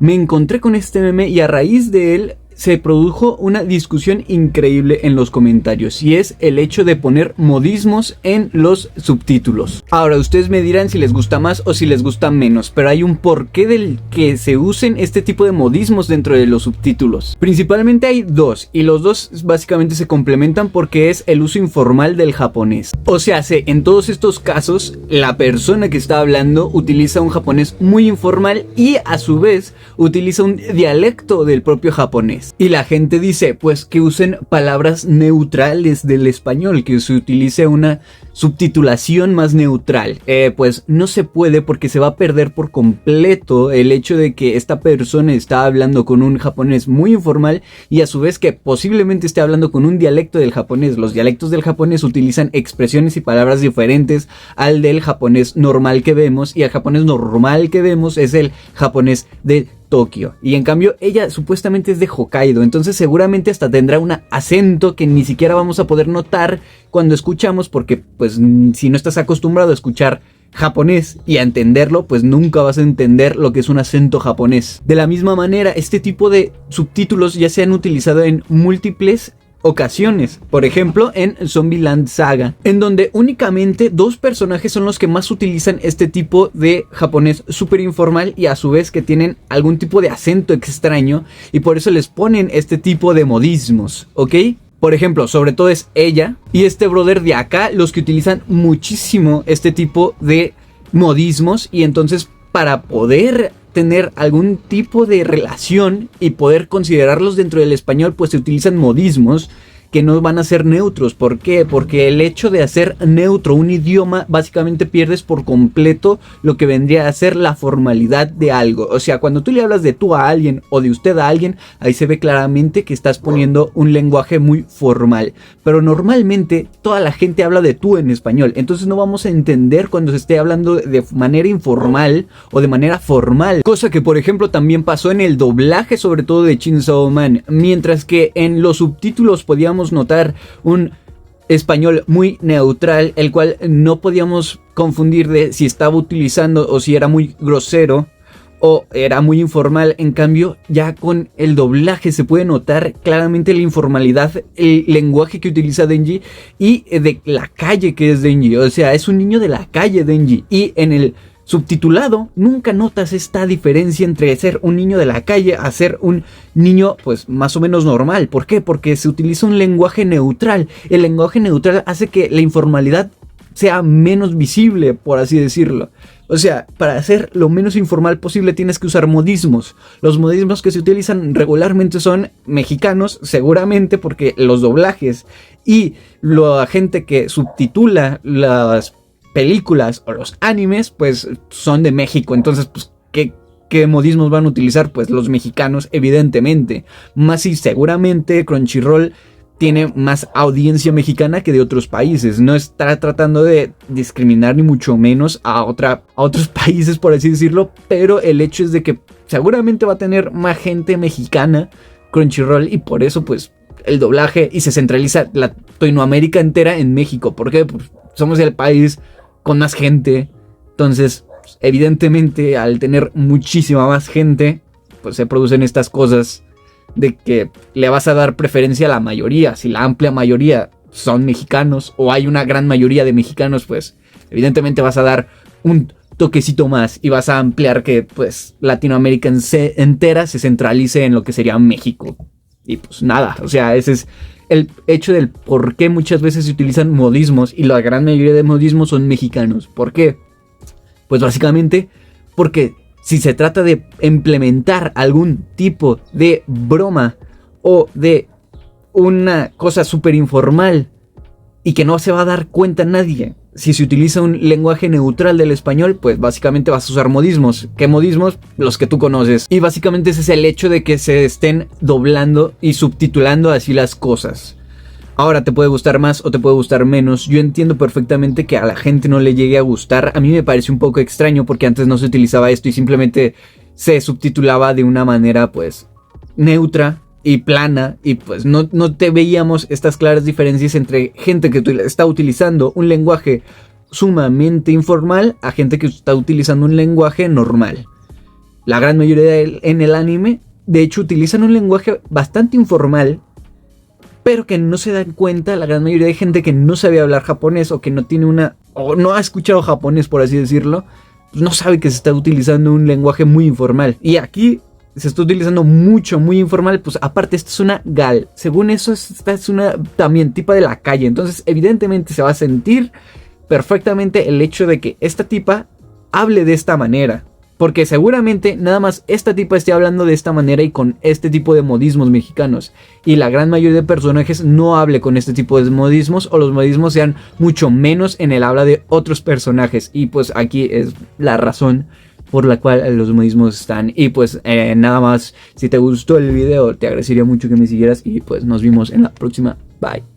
Me encontré con este meme y a raíz de él se produjo una discusión increíble en los comentarios, y es el hecho de poner modismos en los subtítulos. Ahora ustedes me dirán si les gusta más o si les gusta menos, pero hay un porqué del que se usen este tipo de modismos dentro de los subtítulos. Principalmente hay dos, y los dos básicamente se complementan porque es el uso informal del japonés. O sea, en todos estos casos la persona que está hablando utiliza un japonés muy informal y a su vez utiliza un dialecto del propio japonés. Y la gente dice, pues que usen palabras neutrales del español, que se utilice una subtitulación más neutral. Pues no se puede porque se va a perder por completo el hecho de que esta persona está hablando con un japonés muy informal y a su vez que posiblemente esté hablando con un dialecto del japonés. Los dialectos del japonés utilizan expresiones y palabras diferentes al del japonés normal que vemos, y el japonés normal que vemos es el japonés de Tokio, y en cambio ella supuestamente es de Hokkaido, entonces seguramente hasta tendrá un acento que ni siquiera vamos a poder notar cuando escuchamos, porque pues si no estás acostumbrado a escuchar japonés y a entenderlo, pues nunca vas a entender lo que es un acento japonés. De la misma manera, este tipo de subtítulos ya se han utilizado en múltiples ocasiones, por ejemplo en Zombieland Saga, en donde únicamente dos personajes son los que más utilizan este tipo de japonés súper informal y a su vez que tienen algún tipo de acento extraño, y por eso les ponen este tipo de modismos, ¿ok? Por ejemplo, sobre todo es ella y este brother de acá los que utilizan muchísimo este tipo de modismos, y entonces para poder tener algún tipo de relación y poder considerarlos dentro del español, pues se utilizan modismos que no van a ser neutros. ¿Por qué? Porque el hecho de hacer neutro un idioma, básicamente pierdes por completo lo que vendría a ser la formalidad de algo. O sea, cuando tú le hablas de tú a alguien o de usted a alguien, ahí se ve claramente que estás poniendo un lenguaje muy formal. Pero normalmente toda la gente habla de tú en español, entonces no vamos a entender cuando se esté hablando de manera informal o de manera formal. Cosa que por ejemplo también pasó en el doblaje, sobre todo de Chainsaw Man, mientras que en los subtítulos podíamos notar un español muy neutral, el cual no podíamos confundir de si estaba utilizando o si era muy grosero o era muy informal. En cambio, ya con el doblaje se puede notar claramente la informalidad, el lenguaje que utiliza Denji y de la calle que es Denji. O sea, es un niño de la calle Denji, y en el subtitulado nunca notas esta diferencia entre ser un niño de la calle a ser un niño pues más o menos normal. ¿Por qué? Porque se utiliza un lenguaje neutral. El lenguaje neutral hace que la informalidad sea menos visible, por así decirlo. O sea, para ser lo menos informal posible tienes que usar modismos. Los modismos que se utilizan regularmente son mexicanos, seguramente porque los doblajes y la gente que subtitula las películas o los animes pues son de México. Entonces pues ¿qué modismos van a utilizar? Pues los mexicanos, evidentemente. Más si seguramente Crunchyroll tiene más audiencia mexicana que de otros países. No está tratando de discriminar ni mucho menos a otros países, por así decirlo, pero el hecho es de que seguramente va a tener más gente mexicana Crunchyroll, y por eso pues el doblaje y se centraliza la Latinoamérica entera en México. ¿Por qué? Pues somos el país con más gente, entonces evidentemente al tener muchísima más gente pues se producen estas cosas de que le vas a dar preferencia a la mayoría. Si la amplia mayoría son mexicanos o hay una gran mayoría de mexicanos, pues evidentemente vas a dar un toquecito más y vas a ampliar que pues Latinoamérica entera se centralice en lo que sería México. Y pues nada, o sea, ese es el hecho del por qué muchas veces se utilizan modismos, y la gran mayoría de modismos son mexicanos. ¿Por qué? Pues básicamente porque si se trata de implementar algún tipo de broma o de una cosa súper informal y que no se va a dar cuenta nadie, si se utiliza un lenguaje neutral del español, pues básicamente vas a usar modismos. ¿Qué modismos? Los que tú conoces. Y básicamente ese es el hecho de que se estén doblando y subtitulando así las cosas. Ahora, te puede gustar más o te puede gustar menos. Yo entiendo perfectamente que a la gente no le llegue a gustar. A mí me parece un poco extraño porque antes no se utilizaba esto y simplemente se subtitulaba de una manera pues neutra y plana, y pues no te veíamos estas claras diferencias entre gente que está utilizando un lenguaje sumamente informal a gente que está utilizando un lenguaje normal. la gran mayoría en el anime, de hecho utilizan un lenguaje bastante informal, pero que no se dan cuenta la gran mayoría de gente que no sabe hablar japonés o que no tiene o no ha escuchado japonés, por así decirlo, pues no sabe que se está utilizando un lenguaje muy informal. Y aquí se está utilizando mucho, muy informal. Pues aparte, esta es una gal. Según eso, esta es una también tipa de la calle. Entonces, evidentemente se va a sentir perfectamente el hecho de que esta tipa hable de esta manera. Porque seguramente nada más esta tipa esté hablando de esta manera y con este tipo de modismos mexicanos. Y la gran mayoría de personajes no hable con este tipo de modismos, o los modismos sean mucho menos en el habla de otros personajes. Y pues aquí es la razón por la cual los modismos están. Y pues nada más, si te gustó el video, te agradecería mucho que me siguieras. Y pues nos vemos en la próxima. Bye.